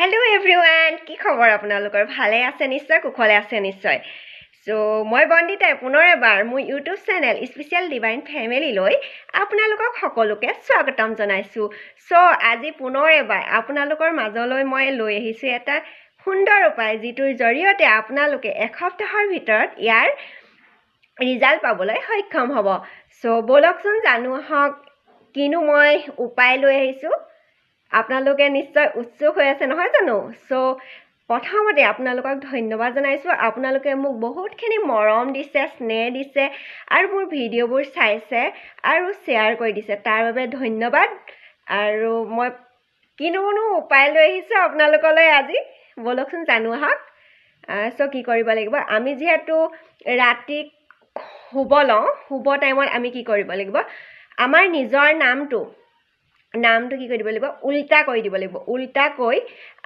Hello' everyone, কি খবৰ আপোনালোকৰ? ভালে আছে নিশ্চয়, কুশলে আছে নিশ্চয়। মই বন্দিতাই পুনৰ এবাৰ মোৰ ইউটিউব চেনেল স্পেচিয়েল ডিভাইন ফেমিলিলৈ আপোনালোকক সকলোকে স্বাগতম জনাইছোঁ। আজি পুনৰ এবাৰ আপোনালোকৰ মাজলৈ মই লৈ আহিছোঁ এটা সুন্দৰ উপায়, যিটোৰ জৰিয়তে আপোনালোকে এসপ্তাহৰ ভিতৰত ইয়াৰ ৰিজাল্ট পাবলৈ সক্ষম হ'ব। ব'লকচোন জানো আহক কিনো মই উপায় লৈ আহিছোঁ। আপোনালোকে নিশ্চয় উৎসুক হৈ আছে নহয় জানো? প্ৰথমতে আপোনালোকক ধন্যবাদ জনাইছোঁ। আপোনালোকে মোক বহুতখিনি মৰম দিছে, স্নেহ দিছে আৰু মোৰ ভিডিঅ'বোৰ চাইছে আৰু শ্বেয়াৰ কৰি দিছে, তাৰ বাবে ধন্যবাদ। আৰু মই কিনো উপায় লৈ আহিছোঁ আপোনালোকলৈ আজি, ব'লকচোন জানো আহক। কি কৰিব লাগিব, আমি যিহেতু ৰাতি শুব লওঁ, শুব টাইমত আমি কি কৰিব লাগিব, আমাৰ নিজৰ নামটো কি কৰি দিব লাগিব, উল্টা কৰি দিব লাগিব। উল্টাকৈ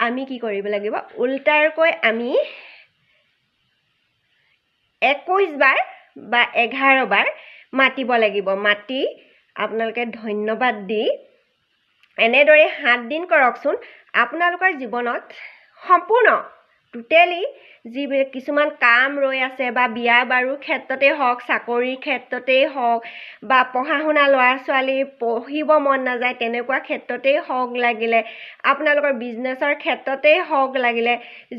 আমি কি কৰিব লাগিব, উল্টাকৈ আমি 21 বাৰ বা 11 বাৰ মাতিব লাগিব। মাতি আপোনালোকে ধন্যবাদ দি এনেদৰে 7 দিন কৰকচোন। আপোনালোকৰ জীৱনত সম্পূৰ্ণ টোটেলি যিবিলাক কিছুমান কাম ৰৈ আছে, বা বিয়া বাৰুৰ ক্ষেত্ৰতেই হওক, চাকৰিৰ ক্ষেত্ৰতেই হওক, বা পঢ়া শুনা ল'ৰা ছোৱালীৰ পঢ়িব মন নাযায় তেনেকুৱা ক্ষেত্ৰতেই হওক, লাগিলে আপোনালোকৰ বিজনেছৰ ক্ষেত্ৰতেই হওক, লাগিলে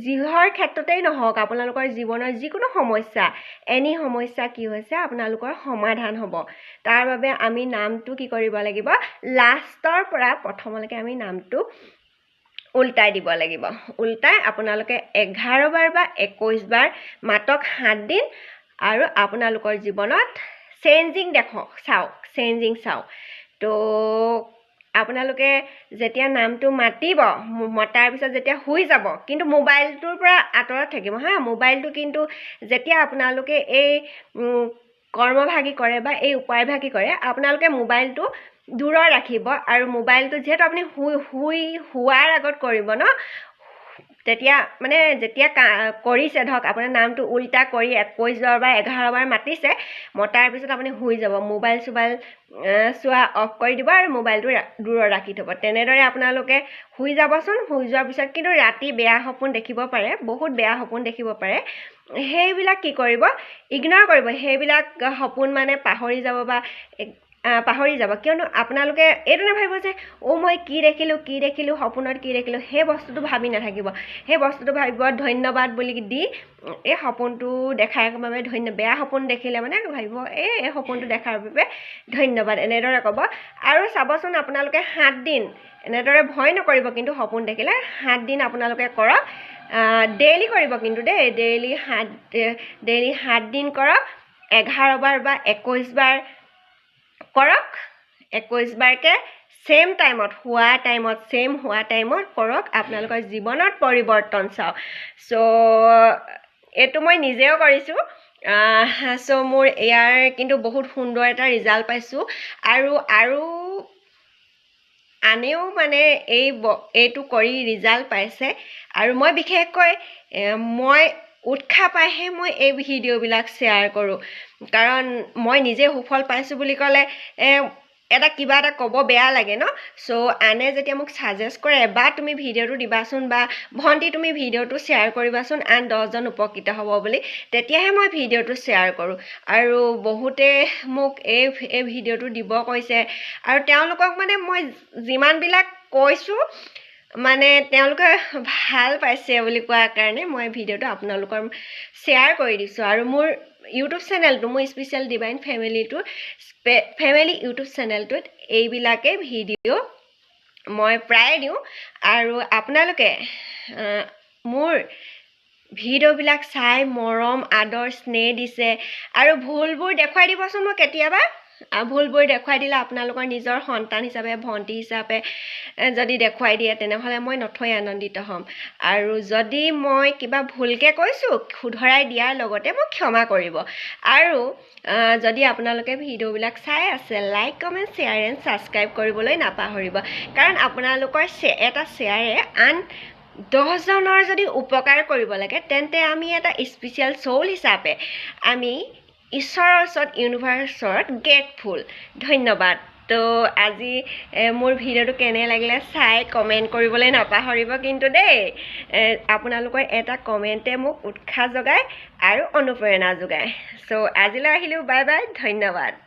যিহৰ ক্ষেত্ৰতেই নহওক, আপোনালোকৰ জীৱনৰ যিকোনো সমস্যা, এনি সমস্যা কি হৈছে আপোনালোকৰ সমাধান হ'ব। তাৰ বাবে আমি নামটো কি কৰিব লাগিব, লাষ্টৰ পৰা প্ৰথমলৈকে আমি নামটো উল্টাই দিব লাগিব। উল্টাই আপোনালোকে 11 বাৰ বা 21 বাৰ মাতক, 7 দিন, আৰু আপোনালোকৰ জীৱনত চেঞ্জিং চাওক। আপোনালোকে যেতিয়া নামটো মাতিব, মতাৰ পিছত যেতিয়া শুই যাব, কিন্তু মোবাইলটোৰ পৰা আঁতৰত থাকিব হা। মোবাইলটো কিন্তু যেতিয়া আপোনালোকে এই কৰ্মভাগী কৰে বা এই উপায়ভাগী কৰে, আপোনালোকে মোবাইলটো দূৰত ৰাখিব। আৰু মোবাইলটো যিহেতু আপুনি শোৱাৰ আগত কৰিব ন, তেতিয়া মানে যেতিয়া কৰিছে, ধৰক আপোনাৰ নামটো উল্টা কৰি 21 বাৰ বা 11 বাৰ মাতিছে, মতাৰ পিছত আপুনি শুই যাব, মোবাইল চোৱা অফ কৰি দিব আৰু মোবাইলটো দূৰত ৰাখি থ'ব। তেনেদৰে আপোনালোকে শুই যাবচোন। শুই যোৱাৰ পিছত কিন্তু ৰাতি বেয়া সপোন দেখিব পাৰে, বহুত বেয়া সপোন দেখিব পাৰে। সেইবিলাক কি কৰিব, ইগনৰ কৰিব। সেইবিলাক সপোন মানে পাহৰি যাব। কিয়নো আপোনালোকে এইটো নাভাবিব যে মই কি দেখিলোঁ সপোনত কি দেখিলোঁ, সেই বস্তুটো ভাবি নাথাকিব। সেই বস্তুটো ভাবিব ধন্যবাদ বুলি দি, এই সপোনটো দেখাৰ বাবে বেয়া সপোন দেখিলে মানে ভাবিব এই সপোনটো দেখাৰ বাবে ধন্যবাদ, এনেদৰে ক'ব। আৰু চাবচোন আপোনালোকে 7 দিন এনেদৰে ভয় নকৰিব, কিন্তু সপোন দেখিলে 7 দিন আপোনালোকে কৰক। ডেইলি কৰিব কিন্তু দেই, ডেইলি 7 দিন কৰক। 11 বাৰ বা 21 বাৰ কৰক। 21 বাৰকে ছেম হোৱা টাইমত কৰক। আপোনালোকৰ জীৱনত পৰিৱৰ্তন চাওক। এইটো মই নিজেও কৰিছোঁ। মোৰ ইয়াৰ কিন্তু বহুত সুন্দৰ এটা ৰিজাল্ট পাইছোঁ। আৰু আনেও মানে এইটো কৰি ৰিজাল্ট পাইছে। আৰু মই বিশেষকৈ মই উৎসাহ পাইহে মই এই ভিডিঅ'বিলাক শ্বেয়াৰ কৰোঁ। কাৰণ মই নিজে সুফল পাইছোঁ বুলি ক'লে কিবা এটা ক'ব বেয়া লাগে ন। আনে যেতিয়া মোক ছাজেষ্ট কৰে, বা তুমি ভিডিঅ'টো দিবাচোন, বা ভণ্টি তুমি ভিডিঅ'টো শ্বেয়াৰ কৰিবাচোন, আন 10জন উপকৃত হ'ব বুলি, তেতিয়াহে মই ভিডিঅ'টো শ্বেয়াৰ কৰোঁ। আৰু বহুতে মোক এই ভিডিঅ'টো দিব কৈছে। আৰু তেওঁলোকক মানে মই যিমানবিলাক কৈছোঁ, মানে তেওঁলোকে ভাল পাইছে বুলি কোৱাৰ কাৰণে মই ভিডিঅ'টো আপোনালোকৰ শ্বেয়াৰ কৰি দিছোঁ। আৰু মোৰ ইউটিউব চেনেলটো, মোৰ স্পেচিয়েল ডিভাইন ফেমিলি ইউটিউব চেনেলটোত এইবিলাকে ভিডিঅ' মই প্ৰায়ে দিওঁ। আৰু আপোনালোকে মোৰ ভিডিঅ'বিলাক চাই মৰম, আদৰ, স্নেহ দিছে। আৰু ভুলবোৰ দেখুৱাই দিবচোন মোক কেতিয়াবা। ভুলবোৰ দেখুৱাই দিলে আপোনালোকৰ নিজৰ সন্তান হিচাপে, ভণ্টি হিচাপে যদি দেখুৱাই দিয়ে, তেনেহ'লে মই নথৈ আনন্দিত হ'ম। আৰু যদি মই কিবা ভুলকৈ কৈছোঁ, শুধৰাই দিয়াৰ লগতে মোক ক্ষমা কৰিব। আৰু যদি আপোনালোকে ভিডিঅ'বিলাক চাই আছে, like, comment, share and subscribe কৰিবলৈ নাপাহৰিব। কাৰণ আপোনালোকৰ এটা শ্বেয়াৰে আন 10জনৰ যদি উপকাৰ কৰিব লাগে, তেন্তে আমি এটা স্পেচিয়েল চ'ল হিচাপে আমি ঈশ্বৰৰ ওচৰত, ইউনিভাৰ্চৰ ওচৰত গ্ৰেটফুল। ধন্যবাদ। তো আজি মোৰ ভিডিঅ'টো কেনে লাগিলে চাই কমেণ্ট কৰিবলৈ নাপাহৰিব কিন্তু দেই আপোনালোকৰ এটা কমেণ্টে মোক উৎসাহ যোগায় আৰু অনুপ্ৰেৰণা যোগায় চ' আজিলৈ আহিলোঁ বাই বাই ধন্যবাদ